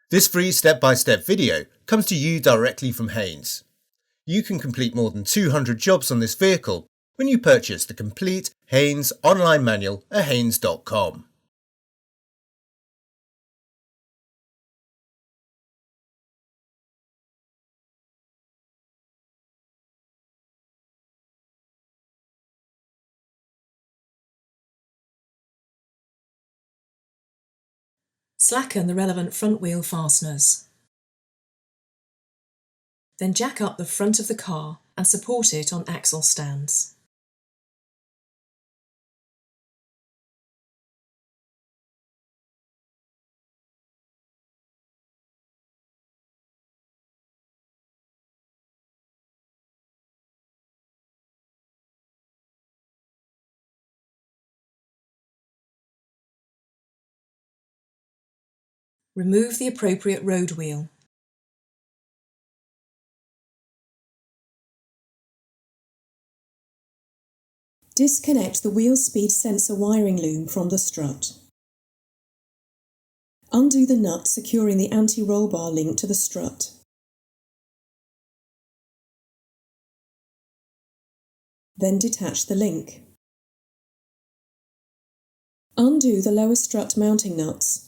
This free step-by-step video comes to you directly from Haynes. You can complete more than 200 jobs on this vehicle when you purchase the complete Haynes online manual at haynes.com. Slacken the relevant front wheel fasteners. Then jack up the front of the car and support it on axle stands. Remove the appropriate road wheel. Disconnect the wheel speed sensor wiring loom from the strut. Undo the nut securing the anti-roll bar link to the strut. Then detach the link. Undo the lower strut mounting nuts.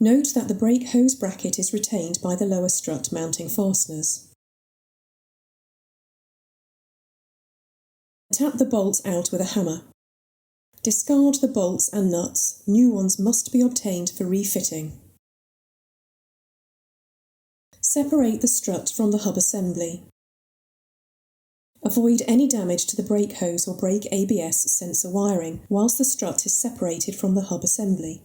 Note that the brake hose bracket is retained by the lower strut mounting fasteners. Tap the bolts out with a hammer. Discard the bolts and nuts. New ones must be obtained for refitting. Separate the strut from the hub assembly. Avoid any damage to the brake hose or brake ABS sensor wiring whilst the strut is separated from the hub assembly.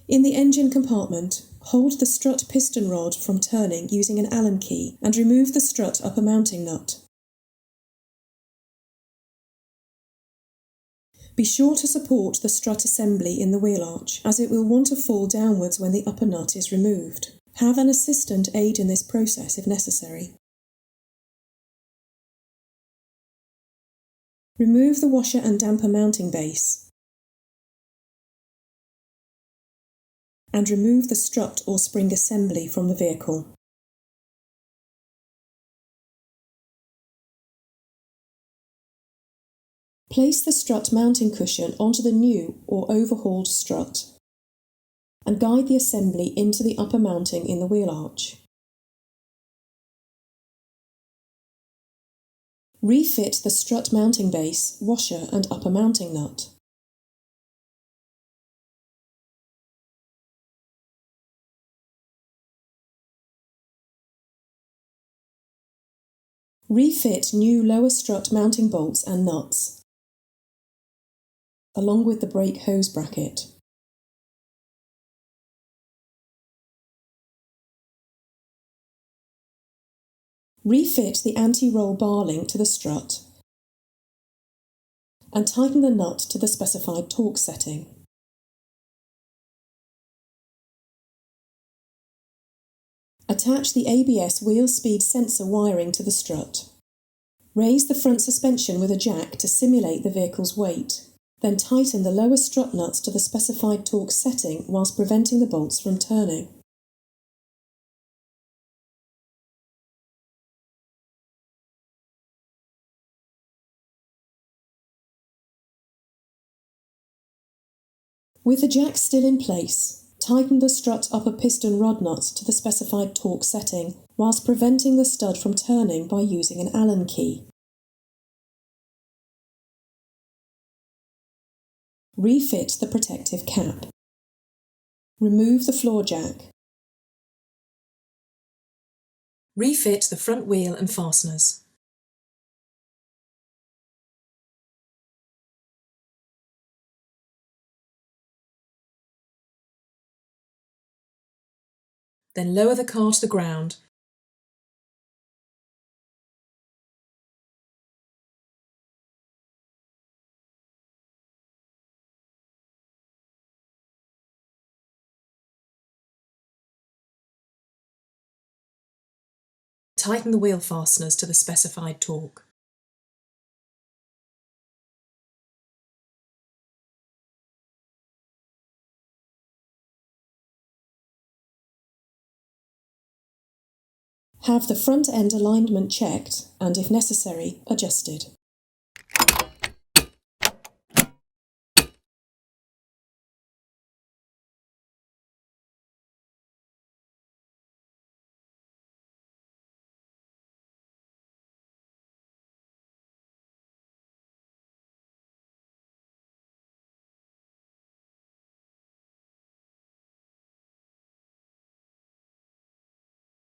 In the engine compartment, hold the strut piston rod from turning using an Allen key and remove the strut upper mounting nut. Be sure to support the strut assembly in the wheel arch, as it will want to fall downwards when the upper nut is removed. Have an assistant aid in this process if necessary. Remove the washer and damper mounting base and remove the strut or spring assembly from the vehicle. Place the strut mounting cushion onto the new or overhauled strut and guide the assembly into the upper mounting in the wheel arch. Refit the strut mounting base, washer and upper mounting nut. Refit new lower strut mounting bolts and nuts, along with the brake hose bracket. Refit the anti-roll bar link to the strut and tighten the nut to the specified torque setting. Attach the ABS wheel speed sensor wiring to the strut. Raise the front suspension with a jack to simulate the vehicle's weight. Then tighten the lower strut nuts to the specified torque setting whilst preventing the bolts from turning. With the jack still in place, tighten the strut upper piston rod nut to the specified torque setting whilst preventing the stud from turning by using an Allen key. Refit the protective cap. Remove the floor jack. Refit the front wheel and fasteners. Then lower the car to the ground Tighten the wheel fasteners to the specified torque. Have the front end alignment checked and, if necessary, adjusted.